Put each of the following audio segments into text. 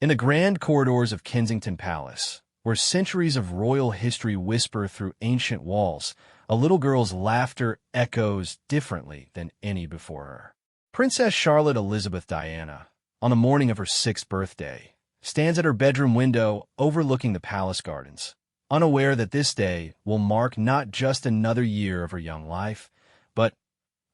In the grand corridors of Kensington Palace, where centuries of royal history whisper through ancient walls, a little girl's laughter echoes differently than any before her. Princess Charlotte Elizabeth Diana, on the morning of her 6th birthday, stands at her bedroom window overlooking the palace gardens, unaware that this day will mark not just another year of her young life, but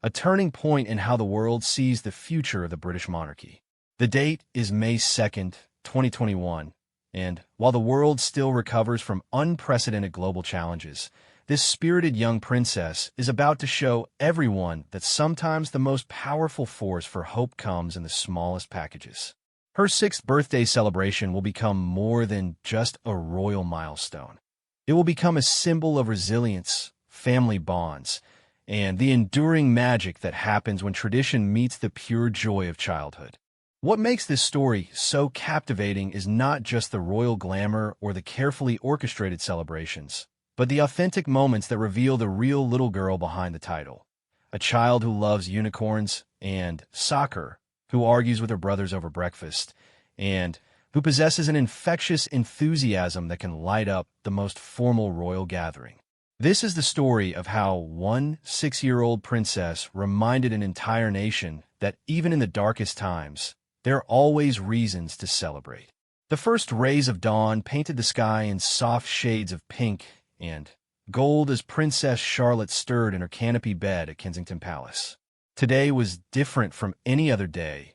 a turning point in how the world sees the future of the British monarchy. The date is May 2nd, 2021, and while the world still recovers from unprecedented global challenges, this spirited young princess is about to show everyone that sometimes the most powerful force for hope comes in the smallest packages. Her 6th birthday celebration will become more than just a royal milestone. It will become a symbol of resilience, family bonds, and the enduring magic that happens when tradition meets the pure joy of childhood. What makes this story so captivating is not just the royal glamour or the carefully orchestrated celebrations, but the authentic moments that reveal the real little girl behind the title. A child who loves unicorns and soccer, who argues with her brothers over breakfast, and who possesses an infectious enthusiasm that can light up the most formal royal gathering. This is the story of how one 6-year-old princess reminded an entire nation that even in the darkest times, there are always reasons to celebrate. The first rays of dawn painted the sky in soft shades of pink and gold as Princess Charlotte stirred in her canopy bed at Kensington Palace. Today was different from any other day,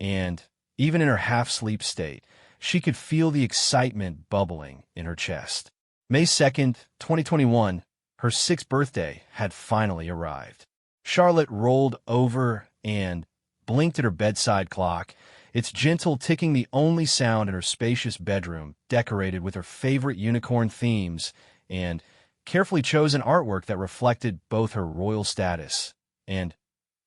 and even in her half-sleep state, she could feel the excitement bubbling in her chest. May 2nd, 2021, her 6th birthday had finally arrived. Charlotte rolled over and blinked at her bedside clock, its gentle ticking the only sound in her spacious bedroom, decorated with her favorite unicorn themes and carefully chosen artwork that reflected both her royal status and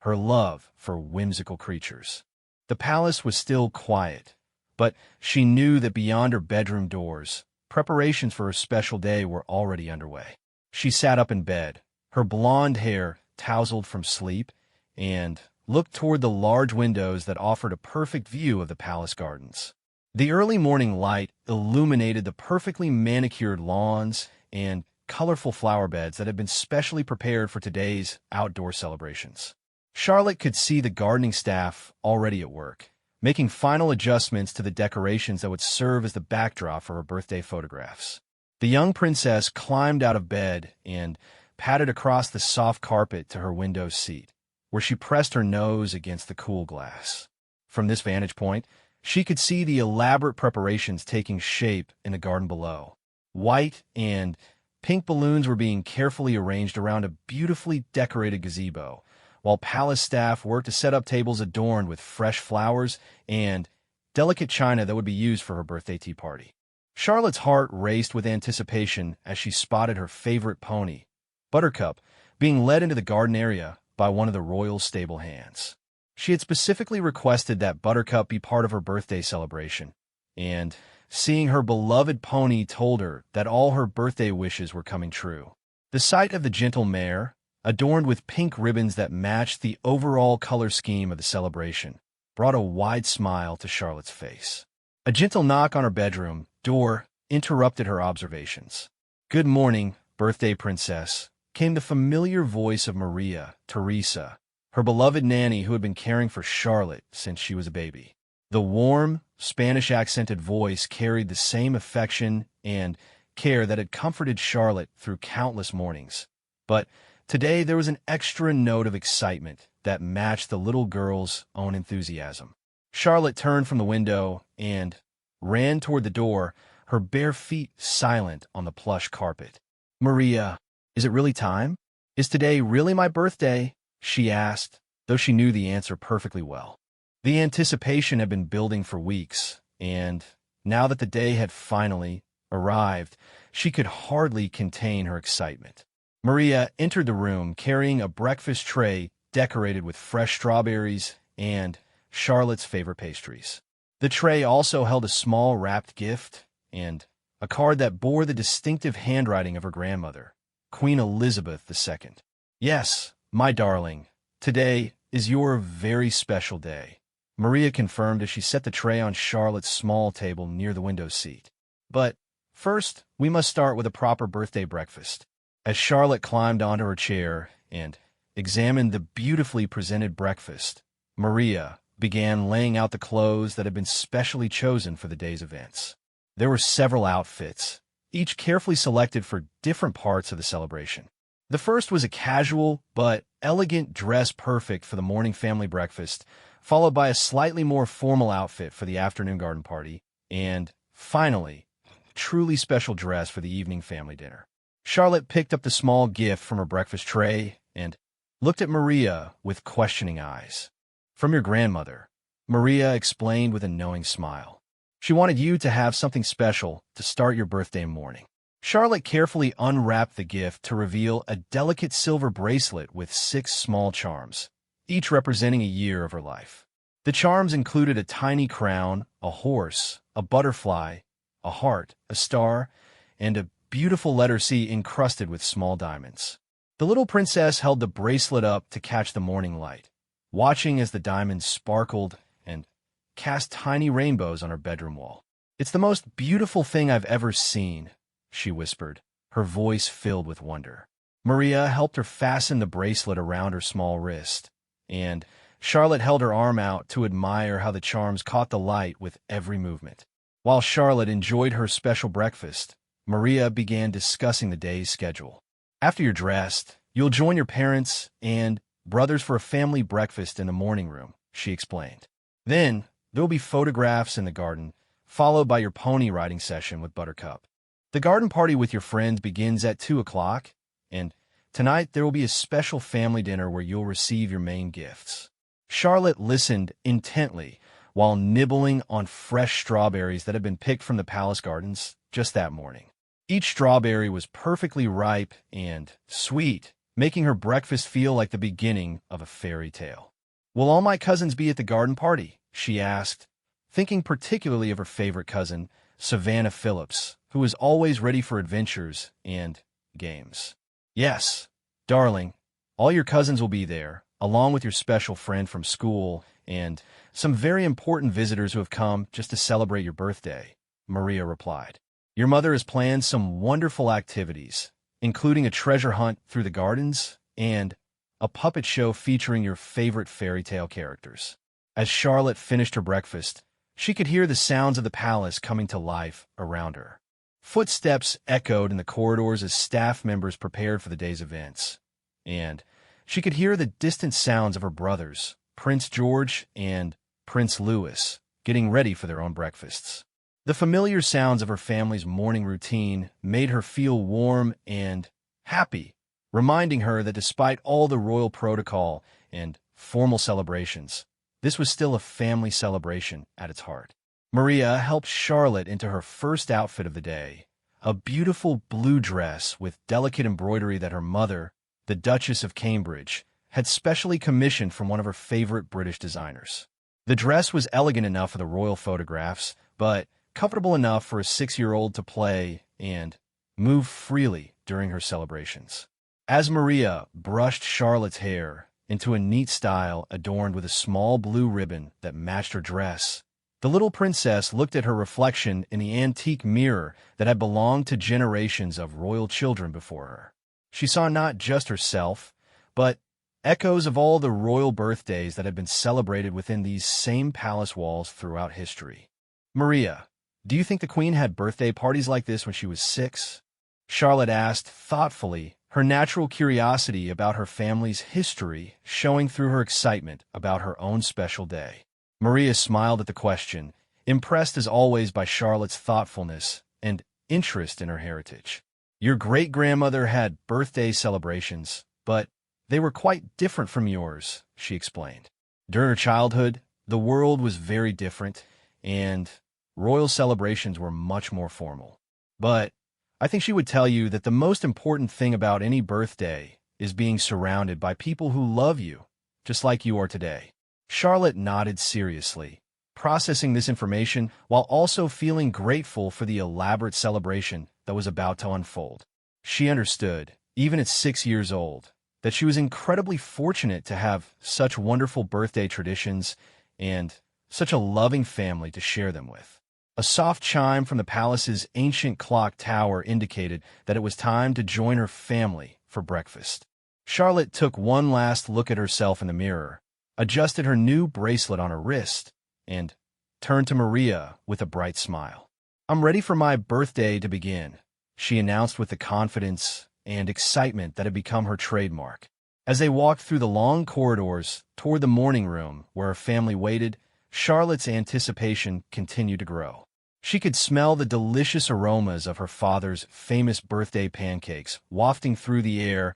her love for whimsical creatures. The palace was still quiet, but she knew that beyond her bedroom doors, preparations for her special day were already underway. She sat up in bed, her blonde hair tousled from sleep, and looked toward the large windows that offered a perfect view of the palace gardens. The early morning light illuminated the perfectly manicured lawns and colorful flower beds that had been specially prepared for today's outdoor celebrations. Charlotte could see the gardening staff already at work, making final adjustments to the decorations that would serve as the backdrop for her birthday photographs. The young princess climbed out of bed and padded across the soft carpet to her window seat, where she pressed her nose against the cool glass. From this vantage point, she could see the elaborate preparations taking shape in the garden below. White and pink balloons were being carefully arranged around a beautifully decorated gazebo, while palace staff worked to set up tables adorned with fresh flowers and delicate china that would be used for her birthday tea party. Charlotte's heart raced with anticipation as she spotted her favorite pony, Buttercup, being led into the garden area by one of the royal stable hands. She had specifically requested that Buttercup be part of her birthday celebration, and seeing her beloved pony told her that all her birthday wishes were coming true. The sight of the gentle mare, adorned with pink ribbons that matched the overall color scheme of the celebration, brought a wide smile to Charlotte's face. A gentle knock on her bedroom door interrupted her observations. "Good morning, birthday princess," came the familiar voice of Maria Teresa, her beloved nanny who had been caring for Charlotte since she was a baby. The warm, Spanish-accented voice carried the same affection and care that had comforted Charlotte through countless mornings. But today there was an extra note of excitement that matched the little girl's own enthusiasm. Charlotte turned from the window and ran toward the door, her bare feet silent on the plush carpet. "Maria, is it really time? Is today really my birthday?" she asked, though she knew the answer perfectly well. The anticipation had been building for weeks, and now that the day had finally arrived, she could hardly contain her excitement. Maria entered the room carrying a breakfast tray decorated with fresh strawberries and Charlotte's favorite pastries. The tray also held a small wrapped gift and a card that bore the distinctive handwriting of her grandmother, Queen Elizabeth II. "Yes, my darling, today is your very special day," Maria confirmed as she set the tray on Charlotte's small table near the window seat. But first, we must start with a proper birthday breakfast. As Charlotte climbed onto her chair and examined the beautifully presented breakfast, Maria began laying out the clothes that had been specially chosen for the day's events. There were several outfits, each carefully selected for different parts of the celebration. The first was a casual but elegant dress perfect for the morning family breakfast, followed by a slightly more formal outfit for the afternoon garden party, and, finally, a truly special dress for the evening family dinner. Charlotte picked up the small gift from her breakfast tray and looked at Maria with questioning eyes. "From your grandmother," Maria explained with a knowing smile. "She wanted you to have something special to start your birthday morning." Charlotte carefully unwrapped the gift to reveal a delicate silver bracelet with 6 small charms, each representing a year of her life. The charms included a tiny crown, a horse, a butterfly, a heart, a star, and a beautiful letter C encrusted with small diamonds. The little princess held the bracelet up to catch the morning light, watching as the diamonds sparkled and cast tiny rainbows on her bedroom wall. "It's the most beautiful thing I've ever seen," she whispered, her voice filled with wonder. Maria helped her fasten the bracelet around her small wrist, and Charlotte held her arm out to admire how the charms caught the light with every movement. While Charlotte enjoyed her special breakfast, Maria began discussing the day's schedule. "After you're dressed, you'll join your parents and brothers for a family breakfast in the morning room," she explained. "Then, there will be photographs in the garden, followed by your pony riding session with Buttercup. The garden party with your friends begins at 2 o'clock, and tonight there will be a special family dinner where you'll receive your main gifts." Charlotte listened intently while nibbling on fresh strawberries that had been picked from the palace gardens just that morning. Each strawberry was perfectly ripe and sweet, making her breakfast feel like the beginning of a fairy tale. "Will all my cousins be at the garden party?" she asked, thinking particularly of her favorite cousin, Savannah Phillips, who was always ready for adventures and games. "Yes, darling, all your cousins will be there, along with your special friend from school and some very important visitors who have come just to celebrate your birthday," Maria replied. "Your mother has planned some wonderful activities, including a treasure hunt through the gardens and a puppet show featuring your favorite fairy tale characters." As Charlotte finished her breakfast, she could hear the sounds of the palace coming to life around her. Footsteps echoed in the corridors as staff members prepared for the day's events, and she could hear the distant sounds of her brothers, Prince George and Prince Louis, getting ready for their own breakfasts. The familiar sounds of her family's morning routine made her feel warm and happy, reminding her that despite all the royal protocol and formal celebrations, this was still a family celebration at its heart. Maria helped Charlotte into her first outfit of the day, a beautiful blue dress with delicate embroidery that her mother, the Duchess of Cambridge, had specially commissioned from one of her favorite British designers. The dress was elegant enough for the royal photographs, but comfortable enough for a 6-year-old to play and move freely during her celebrations. As Maria brushed Charlotte's hair into a neat style adorned with a small blue ribbon that matched her dress, the little princess looked at her reflection in the antique mirror that had belonged to generations of royal children before her. She saw not just herself, but echoes of all the royal birthdays that had been celebrated within these same palace walls throughout history. "Maria, do you think the Queen had birthday parties like this when she was 6? Charlotte asked thoughtfully, her natural curiosity about her family's history showing through her excitement about her own special day. Maria smiled at the question, impressed as always by Charlotte's thoughtfulness and interest in her heritage. "Your great-grandmother had birthday celebrations, but they were quite different from yours," she explained. "During her childhood, the world was very different, and royal celebrations were much more formal. But I think she would tell you that the most important thing about any birthday is being surrounded by people who love you, just like you are today." Charlotte nodded seriously, processing this information while also feeling grateful for the elaborate celebration that was about to unfold. She understood, even at 6 years old, that she was incredibly fortunate to have such wonderful birthday traditions and such a loving family to share them with. A soft chime from the palace's ancient clock tower indicated that it was time to join her family for breakfast. Charlotte took one last look at herself in the mirror, adjusted her new bracelet on her wrist, and turned to Maria with a bright smile. "I'm ready for my birthday to begin," she announced with the confidence and excitement that had become her trademark. As they walked through the long corridors toward the morning room where her family waited, Charlotte's anticipation continued to grow. She could smell the delicious aromas of her father's famous birthday pancakes wafting through the air,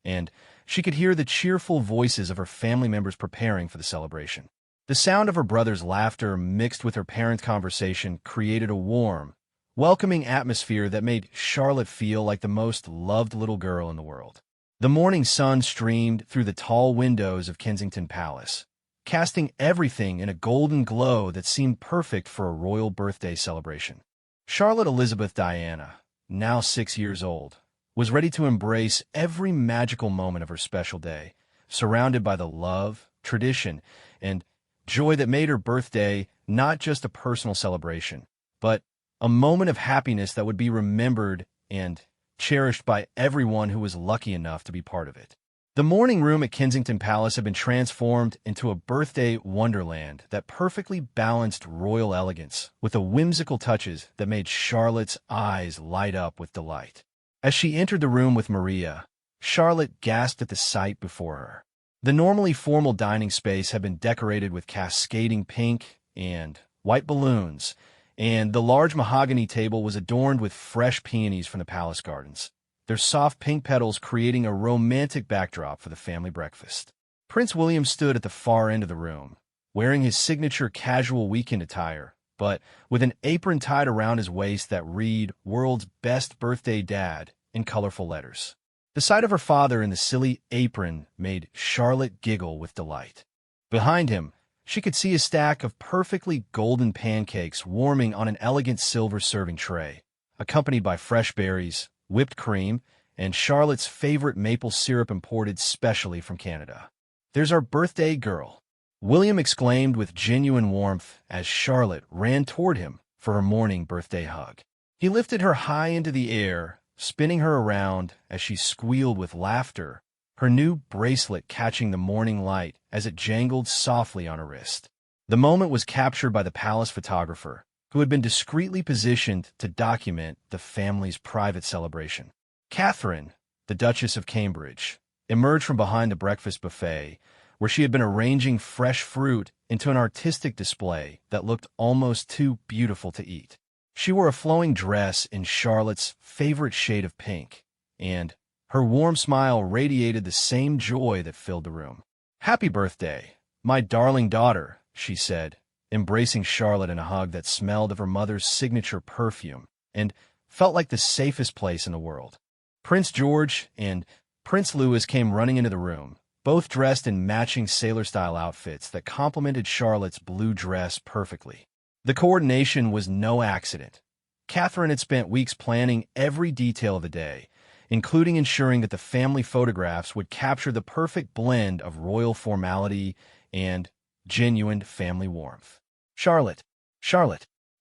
and she could hear the cheerful voices of her family members preparing for the celebration. The sound of her brother's laughter mixed with her parents' conversation created a warm, welcoming atmosphere that made Charlotte feel like the most loved little girl in the world. The morning sun streamed through the tall windows of Kensington Palace, casting everything in a golden glow that seemed perfect for a royal birthday celebration. Charlotte Elizabeth Diana, now 6 years old, was ready to embrace every magical moment of her special day, surrounded by the love, tradition, and joy that made her birthday not just a personal celebration, but a moment of happiness that would be remembered and cherished by everyone who was lucky enough to be part of it. The morning room at Kensington Palace had been transformed into a birthday wonderland that perfectly balanced royal elegance with the whimsical touches that made Charlotte's eyes light up with delight. As she entered the room with Maria, Charlotte gasped at the sight before her. The normally formal dining space had been decorated with cascading pink and white balloons, and the large mahogany table was adorned with fresh peonies from the palace gardens, their soft pink petals creating a romantic backdrop for the family breakfast. Prince William stood at the far end of the room, wearing his signature casual weekend attire, but with an apron tied around his waist that read "World's Best Birthday Dad" in colorful letters. The sight of her father in the silly apron made Charlotte giggle with delight. Behind him, she could see a stack of perfectly golden pancakes warming on an elegant silver serving tray, accompanied by fresh berries, whipped cream, and Charlotte's favorite maple syrup imported specially from Canada. "There's our birthday girl," William exclaimed with genuine warmth as Charlotte ran toward him for her morning birthday hug. He lifted her high into the air, spinning her around as she squealed with laughter, her new bracelet catching the morning light as it jangled softly on her wrist. The moment was captured by the palace photographer, who had been discreetly positioned to document the family's private celebration. Catherine, the Duchess of Cambridge, emerged from behind the breakfast buffet, where she had been arranging fresh fruit into an artistic display that looked almost too beautiful to eat. She wore a flowing dress in Charlotte's favorite shade of pink, and her warm smile radiated the same joy that filled the room. "Happy birthday, my darling daughter," she said, embracing Charlotte in a hug that smelled of her mother's signature perfume and felt like the safest place in the world. Prince George and Prince Louis came running into the room, both dressed in matching sailor-style outfits that complemented Charlotte's blue dress perfectly. The coordination was no accident. Catherine had spent weeks planning every detail of the day, including ensuring that the family photographs would capture the perfect blend of royal formality and genuine family warmth. Charlotte,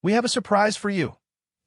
we have a surprise for you,"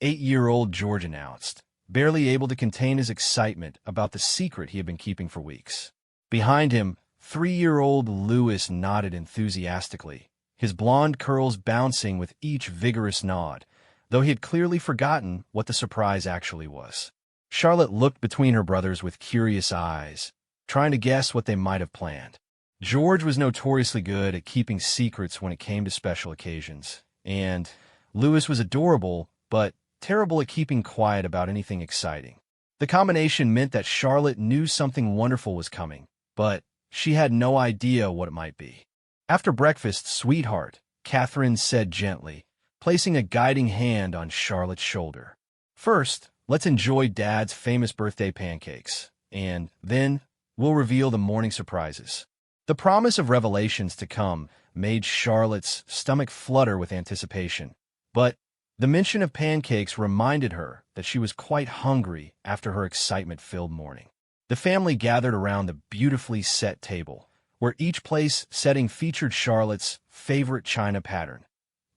8-year-old George announced, barely able to contain his excitement about the secret he had been keeping for weeks. Behind him, 3-year-old Louis nodded enthusiastically, his blonde curls bouncing with each vigorous nod, though he had clearly forgotten what the surprise actually was. Charlotte looked between her brothers with curious eyes, trying to guess what they might have planned. George was notoriously good at keeping secrets when it came to special occasions, and Louis was adorable, but terrible at keeping quiet about anything exciting. The combination meant that Charlotte knew something wonderful was coming, but she had no idea what it might be. "After breakfast, sweetheart," Catherine said gently, placing a guiding hand on Charlotte's shoulder. "First, let's enjoy Dad's famous birthday pancakes, and then we'll reveal the morning surprises." The promise of revelations to come made Charlotte's stomach flutter with anticipation, but the mention of pancakes reminded her that she was quite hungry after her excitement-filled morning. The family gathered around the beautifully set table, where each place setting featured Charlotte's favorite china pattern.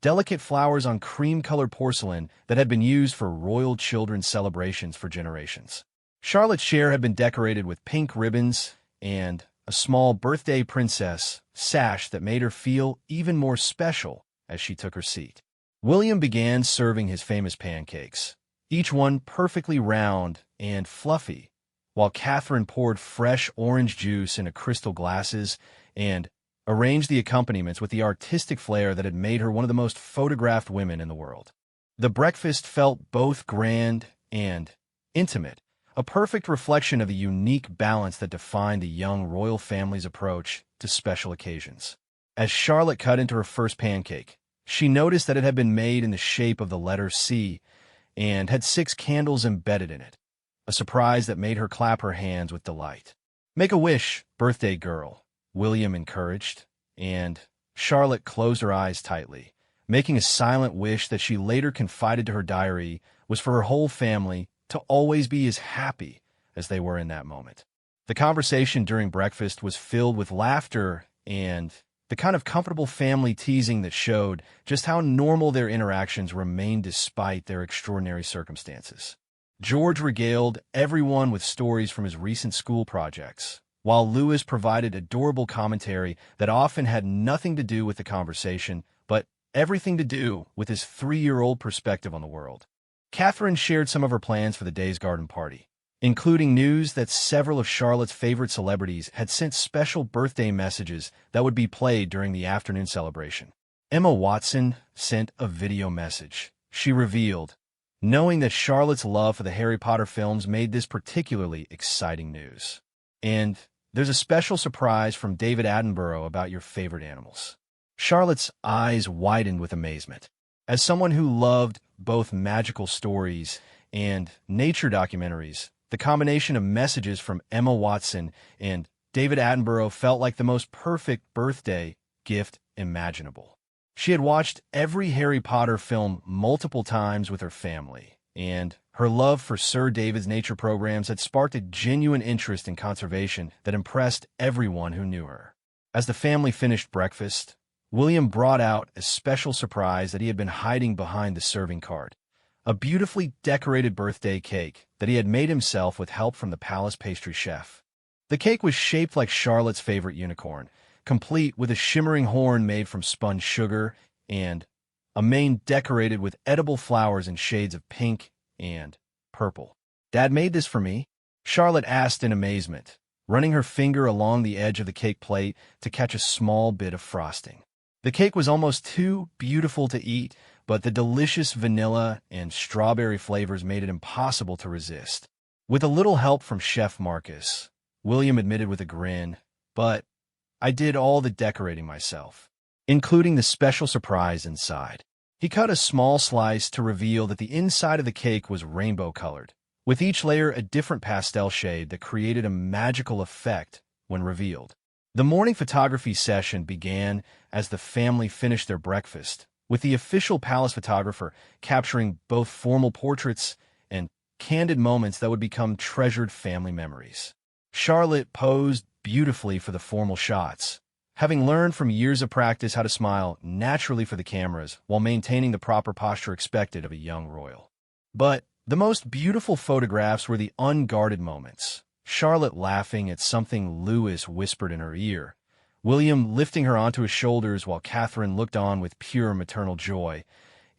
Delicate flowers on cream-colored porcelain that had been used for royal children's celebrations for generations. Charlotte's chair had been decorated with pink ribbons and a small birthday princess sash that made her feel even more special as she took her seat. William began serving his famous pancakes, each one perfectly round and fluffy, while Catherine poured fresh orange juice into crystal glasses and arranged the accompaniments with the artistic flair that had made her one of the most photographed women in the world. The breakfast felt both grand and intimate, a perfect reflection of the unique balance that defined the young royal family's approach to special occasions. As Charlotte cut into her first pancake, she noticed that it had been made in the shape of the letter C and had 6 candles embedded in it, a surprise that made her clap her hands with delight. "Make a wish, birthday girl," William encouraged, and Charlotte closed her eyes tightly, making a silent wish that she later confided to her diary was for her whole family to always be as happy as they were in that moment. The conversation during breakfast was filled with laughter and the kind of comfortable family teasing that showed just how normal their interactions remained despite their extraordinary circumstances. George regaled everyone with stories from his recent school projects, while Louis provided adorable commentary that often had nothing to do with the conversation, but everything to do with his 3-year-old perspective on the world. Catherine shared some of her plans for the day's garden party, including news that several of Charlotte's favorite celebrities had sent special birthday messages that would be played during the afternoon celebration. Emma Watson sent a video message. She revealed, knowing that Charlotte's love for the Harry Potter films made this particularly exciting news. And there's a special surprise from David Attenborough about your favorite animals. Charlotte's eyes widened with amazement. As someone who loved both magical stories and nature documentaries, the combination of messages from Emma Watson and David Attenborough felt like the most perfect birthday gift imaginable. She had watched every Harry Potter film multiple times with her family, and her love for Sir David's nature programs had sparked a genuine interest in conservation that impressed everyone who knew her. As the family finished breakfast, William brought out a special surprise that he had been hiding behind the serving cart, a beautifully decorated birthday cake that he had made himself with help from the palace pastry chef. The cake was shaped like Charlotte's favorite unicorn, complete with a shimmering horn made from spun sugar and a mane decorated with edible flowers in shades of pink and purple. "Dad made this for me?" Charlotte asked in amazement, running her finger along the edge of the cake plate to catch a small bit of frosting. The cake was almost too beautiful to eat, but the delicious vanilla and strawberry flavors made it impossible to resist. With a little help from Chef Marcus, William admitted with a grin, "But I did all the decorating myself, including the special surprise inside." He cut a small slice to reveal that the inside of the cake was rainbow-colored, with each layer a different pastel shade that created a magical effect when revealed. The morning photography session began as the family finished their breakfast, with the official palace photographer capturing both formal portraits and candid moments that would become treasured family memories. Charlotte posed beautifully for the formal shots, having learned from years of practice how to smile naturally for the cameras while maintaining the proper posture expected of a young royal. But the most beautiful photographs were the unguarded moments. Charlotte laughing at something Louis whispered in her ear, William lifting her onto his shoulders while Catherine looked on with pure maternal joy,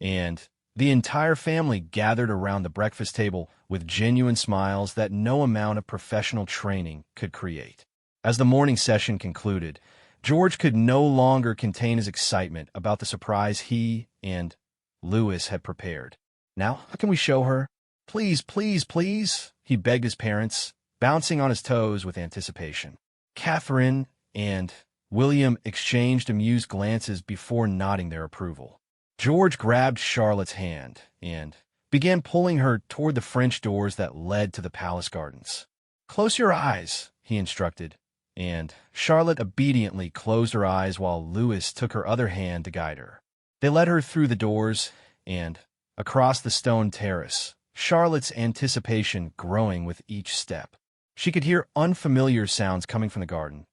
and the entire family gathered around the breakfast table with genuine smiles that no amount of professional training could create. As the morning session concluded, George could no longer contain his excitement about the surprise he and Louis had prepared. "Now, how can we show her? Please, please, please," he begged his parents, bouncing on his toes with anticipation. Catherine and William exchanged amused glances before nodding their approval. George grabbed Charlotte's hand and began pulling her toward the French doors that led to the palace gardens. "Close your eyes," he instructed, and Charlotte obediently closed her eyes while Louis took her other hand to guide her. They led her through the doors and across the stone terrace, Charlotte's anticipation growing with each step. She could hear unfamiliar sounds coming from the garden,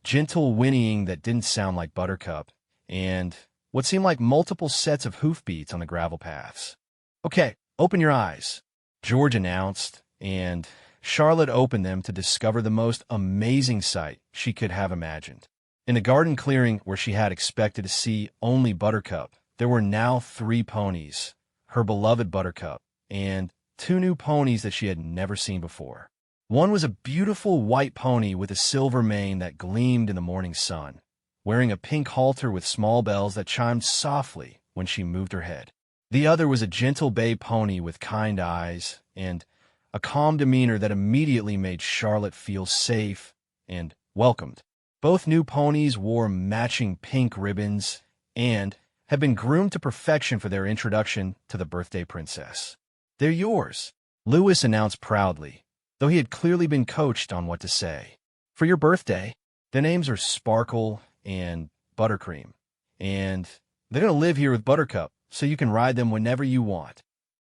gentle whinnying that didn't sound like Buttercup, and what seemed like multiple sets of hoofbeats on the gravel paths. "Okay, open your eyes," George announced, and Charlotte opened them to discover the most amazing sight she could have imagined. In the garden clearing where she had expected to see only Buttercup, there were now 3 ponies, her beloved Buttercup, and 2 new ponies that she had never seen before. One was a beautiful white pony with a silver mane that gleamed in the morning sun, wearing a pink halter with small bells that chimed softly when she moved her head. The other was a gentle bay pony with kind eyes and a calm demeanor that immediately made Charlotte feel safe and welcomed. Both new ponies wore matching pink ribbons and had been groomed to perfection for their introduction to the birthday princess. "They're yours," Lewis announced proudly, though he had clearly been coached on what to say. "For your birthday, the names are Sparkle and Buttercream, and they're going to live here with Buttercup, so you can ride them whenever you want."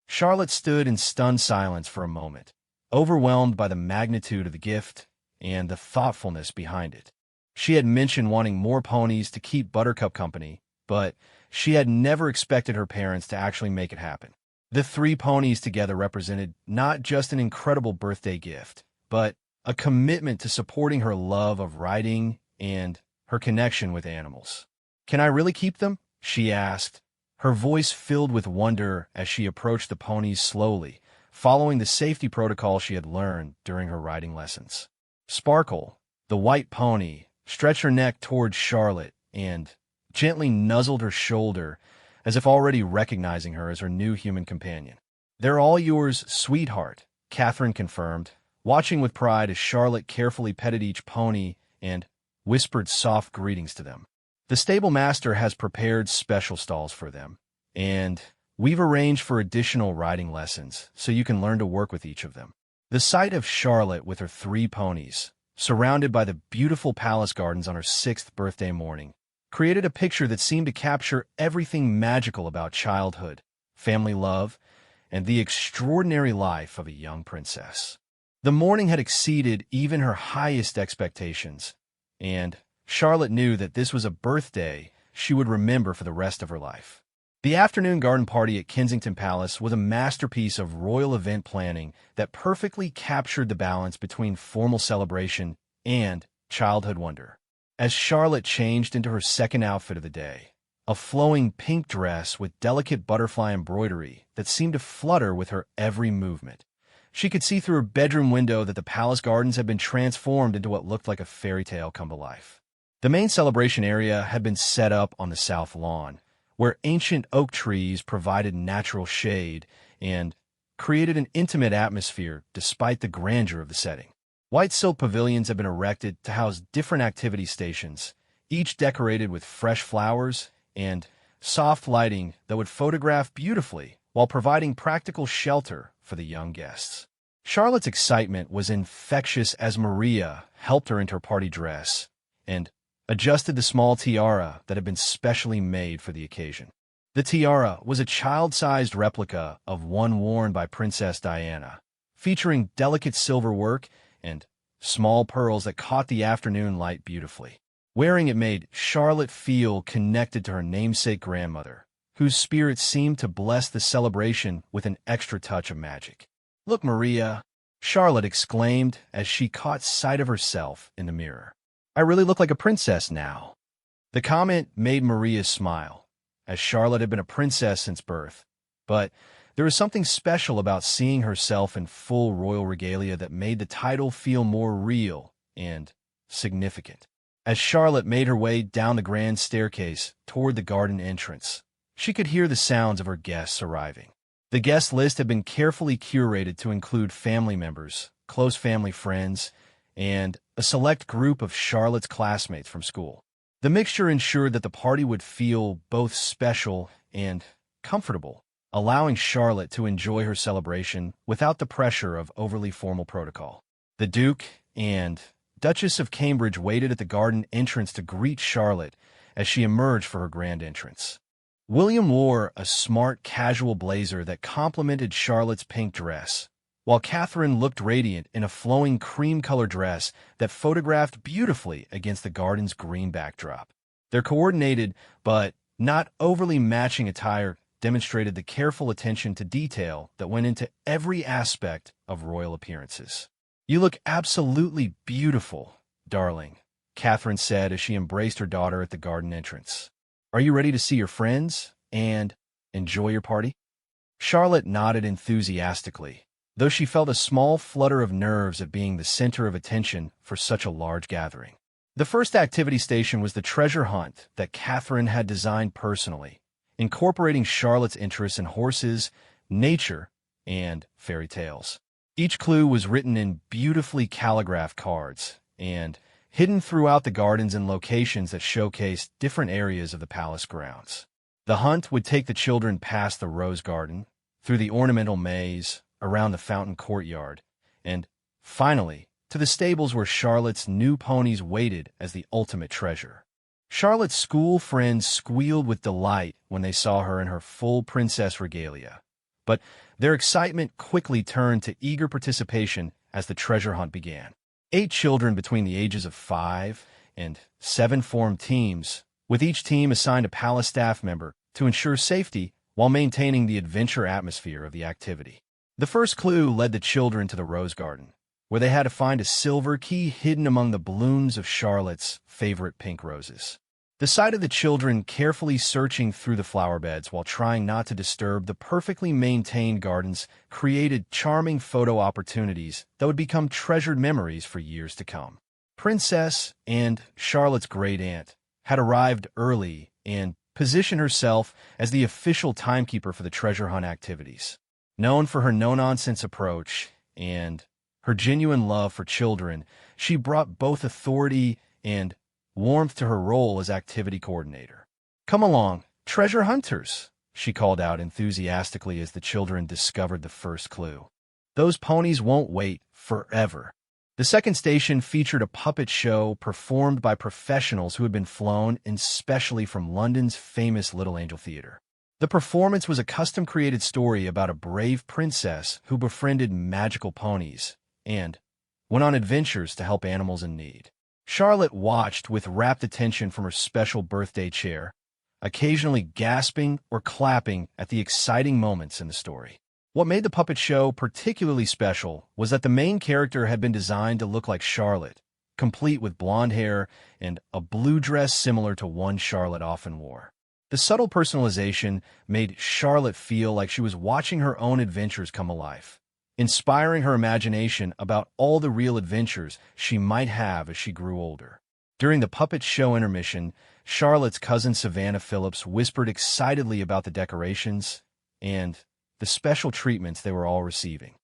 Charlotte stood in stunned silence for a moment, overwhelmed by the magnitude of the gift and the thoughtfulness behind it. She had mentioned wanting more ponies to keep Buttercup company, but she had never expected her parents to actually make it happen. The 3 ponies together represented not just an incredible birthday gift, but a commitment to supporting her love of riding and her connection with animals. "Can I really keep them?" she asked, her voice filled with wonder as she approached the ponies slowly, following the safety protocol she had learned during her riding lessons. Sparkle, the white pony, stretched her neck towards Charlotte and gently nuzzled her shoulder as if already recognizing her as her new human companion. "They're all yours, sweetheart," Catherine confirmed, watching with pride as Charlotte carefully petted each pony and whispered soft greetings to them. "The stable master has prepared special stalls for them, and we've arranged for additional riding lessons so you can learn to work with each of them." The sight of Charlotte with her 3 ponies, surrounded by the beautiful palace gardens on her 6th birthday morning, created a picture that seemed to capture everything magical about childhood, family love, and the extraordinary life of a young princess. The morning had exceeded even her highest expectations, and Charlotte knew that this was a birthday she would remember for the rest of her life. The afternoon garden party at Kensington Palace was a masterpiece of royal event planning that perfectly captured the balance between formal celebration and childhood wonder. As Charlotte changed into her second outfit of the day, a flowing pink dress with delicate butterfly embroidery that seemed to flutter with her every movement, she could see through her bedroom window that the palace gardens had been transformed into what looked like a fairy tale come to life. The main celebration area had been set up on the south lawn, where ancient oak trees provided natural shade and created an intimate atmosphere despite the grandeur of the setting. White silk pavilions had been erected to house different activity stations, each decorated with fresh flowers and soft lighting that would photograph beautifully while providing practical shelter for the young guests. Charlotte's excitement was infectious as Maria helped her into her party dress and adjusted the small tiara that had been specially made for the occasion. The tiara was a child-sized replica of one worn by Princess Diana, featuring delicate silver work and small pearls that caught the afternoon light beautifully. Wearing it made Charlotte feel connected to her namesake grandmother, whose spirit seemed to bless the celebration with an extra touch of magic. "Look, Maria," Charlotte exclaimed as she caught sight of herself in the mirror. "I really look like a princess now." The comment made Maria smile, as Charlotte had been a princess since birth, but there was something special about seeing herself in full royal regalia that made the title feel more real and significant. As Charlotte made her way down the grand staircase toward the garden entrance, she could hear the sounds of her guests arriving. The guest list had been carefully curated to include family members, close family friends, and a select group of Charlotte's classmates from school. The mixture ensured that the party would feel both special and comfortable, allowing Charlotte to enjoy her celebration without the pressure of overly formal protocol. The Duke and Duchess of Cambridge waited at the garden entrance to greet Charlotte as she emerged for her grand entrance. William wore a smart, casual blazer that complemented Charlotte's pink dress, while Catherine looked radiant in a flowing cream-colored dress that photographed beautifully against the garden's green backdrop. Their coordinated, but not overly matching attire demonstrated the careful attention to detail that went into every aspect of royal appearances. "You look absolutely beautiful, darling," Catherine said as she embraced her daughter at the garden entrance. "Are you ready to see your friends and enjoy your party?" Charlotte nodded enthusiastically, though she felt a small flutter of nerves at being the center of attention for such a large gathering. The first activity station was the treasure hunt that Catherine had designed personally, incorporating Charlotte's interests in horses, nature, and fairy tales. Each clue was written in beautifully calligraphed cards and hidden throughout the gardens in locations that showcased different areas of the palace grounds. The hunt would take the children past the rose garden, through the ornamental maze, around the fountain courtyard, and, finally, to the stables where Charlotte's new ponies waited as the ultimate treasure. Charlotte's school friends squealed with delight when they saw her in her full princess regalia, but their excitement quickly turned to eager participation as the treasure hunt began. 8 children between the ages of 5 and 7 formed teams, with each team assigned a palace staff member to ensure safety while maintaining the adventure atmosphere of the activity. The first clue led the children to the rose garden, where they had to find a silver key hidden among the blooms of Charlotte's favorite pink roses. The sight of the children carefully searching through the flower beds while trying not to disturb the perfectly maintained gardens created charming photo opportunities that would become treasured memories for years to come. Princess and Charlotte's great-aunt had arrived early and positioned herself as the official timekeeper for the treasure hunt activities. Known for her no-nonsense approach and her genuine love for children, she brought both authority and warmth to her role as activity coordinator. "Come along, treasure hunters," she called out enthusiastically as the children discovered the first clue. "Those ponies won't wait forever." The second station featured a puppet show performed by professionals who had been flown especially from London's famous Little Angel Theatre. The performance was a custom-created story about a brave princess who befriended magical ponies and went on adventures to help animals in need. Charlotte watched with rapt attention from her special birthday chair, occasionally gasping or clapping at the exciting moments in the story. What made the puppet show particularly special was that the main character had been designed to look like Charlotte, complete with blonde hair and a blue dress similar to one Charlotte often wore. The subtle personalization made Charlotte feel like she was watching her own adventures come alive, inspiring her imagination about all the real adventures she might have as she grew older. During the puppet show intermission, Charlotte's cousin Savannah Phillips whispered excitedly about the decorations and the special treatments they were all receiving.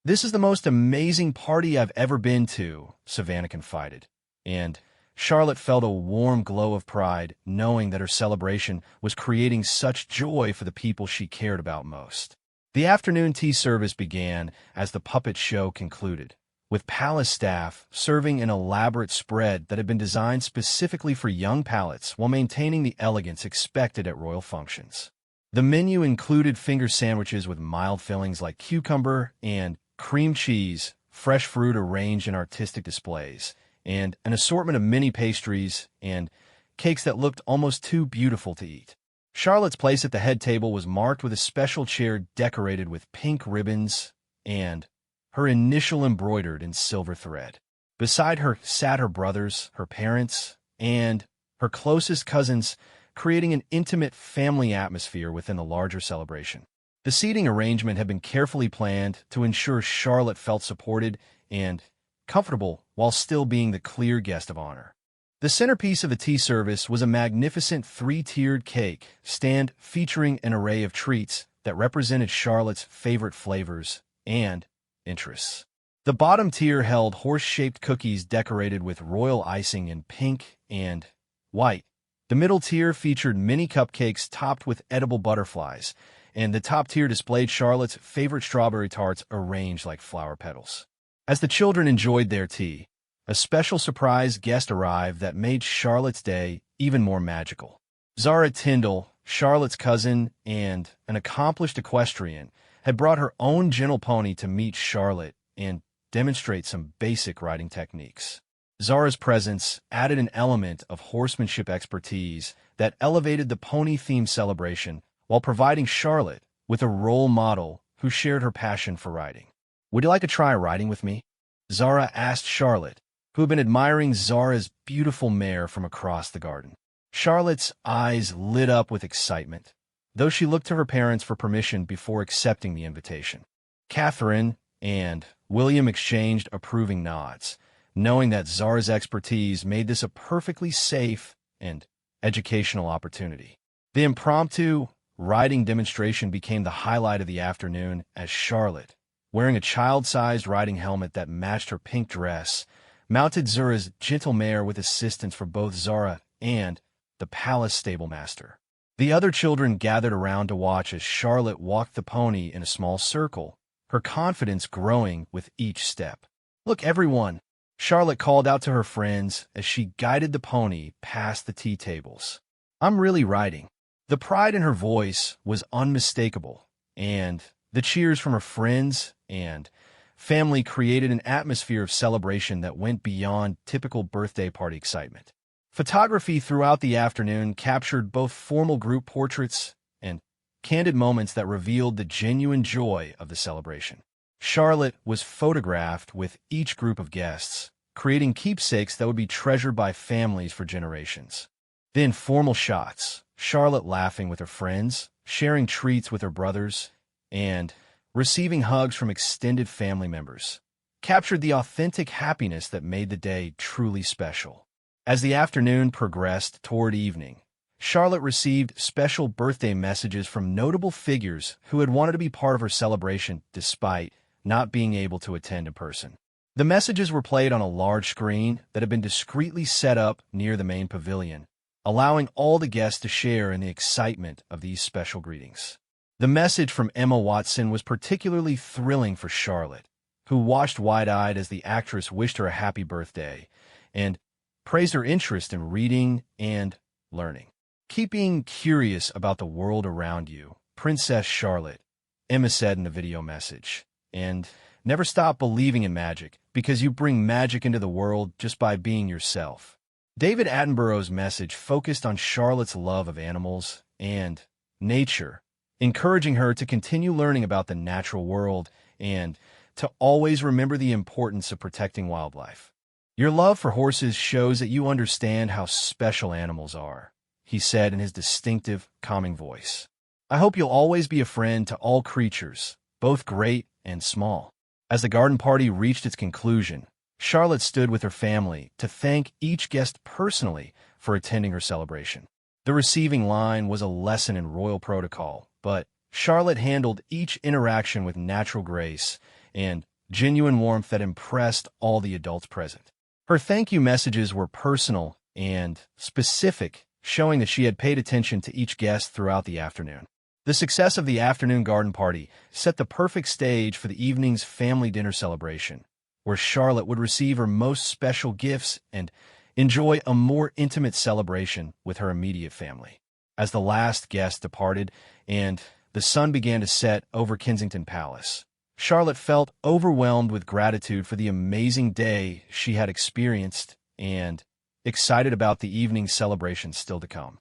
"This is the most amazing party I've ever been to," Savannah confided, and Charlotte felt a warm glow of pride knowing that her celebration was creating such joy for the people she cared about most. The afternoon tea service began as the puppet show concluded, with palace staff serving an elaborate spread that had been designed specifically for young palates while maintaining the elegance expected at royal functions. The menu included finger sandwiches with mild fillings like cucumber and cream cheese, fresh fruit arranged in artistic displays, and an assortment of mini pastries and cakes that looked almost too beautiful to eat. Charlotte's place at the head table was marked with a special chair decorated with pink ribbons and her initial embroidered in silver thread. Beside her sat her brothers, her parents, and her closest cousins, creating an intimate family atmosphere within the larger celebration. The seating arrangement had been carefully planned to ensure Charlotte felt supported and comfortable while still being the clear guest of honor. The centerpiece of the tea service was a magnificent 3-tiered cake stand featuring an array of treats that represented Charlotte's favorite flavors and interests. The bottom tier held horse-shaped cookies decorated with royal icing in pink and white. The middle tier featured mini cupcakes topped with edible butterflies, and the top tier displayed Charlotte's favorite strawberry tarts arranged like flower petals. As the children enjoyed their tea, a special surprise guest arrived that made Charlotte's day even more magical. Zara Tyndall, Charlotte's cousin and an accomplished equestrian, had brought her own gentle pony to meet Charlotte and demonstrate some basic riding techniques. Zara's presence added an element of horsemanship expertise that elevated the pony-themed celebration while providing Charlotte with a role model who shared her passion for riding. "Would you like to try riding with me?" Zara asked Charlotte, who had been admiring Zara's beautiful mare from across the garden. Charlotte's eyes lit up with excitement, though she looked to her parents for permission before accepting the invitation. Catherine and William exchanged approving nods, knowing that Zara's expertise made this a perfectly safe and educational opportunity. The impromptu riding demonstration became the highlight of the afternoon as Charlotte, wearing a child-sized riding helmet that matched her pink dress, mounted Zara's gentle mare with assistance from both Zara and the palace stable master. The other children gathered around to watch as Charlotte walked the pony in a small circle, her confidence growing with each step. "Look, everyone!" Charlotte called out to her friends as she guided the pony past the tea tables. "I'm really riding." The pride in her voice was unmistakable, and the cheers from her friends and family created an atmosphere of celebration that went beyond typical birthday party excitement. Photography throughout the afternoon captured both formal group portraits and candid moments that revealed the genuine joy of the celebration. Charlotte was photographed with each group of guests, creating keepsakes that would be treasured by families for generations. Then formal shots, Charlotte laughing with her friends, sharing treats with her brothers, and receiving hugs from extended family members, captured the authentic happiness that made the day truly special. As the afternoon progressed toward evening, Charlotte received special birthday messages from notable figures who had wanted to be part of her celebration despite not being able to attend in person. The messages were played on a large screen that had been discreetly set up near the main pavilion, allowing all the guests to share in the excitement of these special greetings. The message from Emma Watson was particularly thrilling for Charlotte, who watched wide-eyed as the actress wished her a happy birthday and praised her interest in reading and learning. "Keep being curious about the world around you, Princess Charlotte," Emma said in the video message, "and never stop believing in magic, because you bring magic into the world just by being yourself." David Attenborough's message focused on Charlotte's love of animals and nature, encouraging her to continue learning about the natural world and to always remember the importance of protecting wildlife. "Your love for horses shows that you understand how special animals are," he said in his distinctive, calming voice. "I hope you'll always be a friend to all creatures, both great and small." As the garden party reached its conclusion, Charlotte stood with her family to thank each guest personally for attending her celebration. The receiving line was a lesson in royal protocol, but Charlotte handled each interaction with natural grace and genuine warmth that impressed all the adults present. Her thank you messages were personal and specific, showing that she had paid attention to each guest throughout the afternoon. The success of the afternoon garden party set the perfect stage for the evening's family dinner celebration, where Charlotte would receive her most special gifts and enjoy a more intimate celebration with her immediate family. As the last guest departed and the sun began to set over Kensington Palace, Charlotte felt overwhelmed with gratitude for the amazing day she had experienced and excited about the evening's celebration still to come.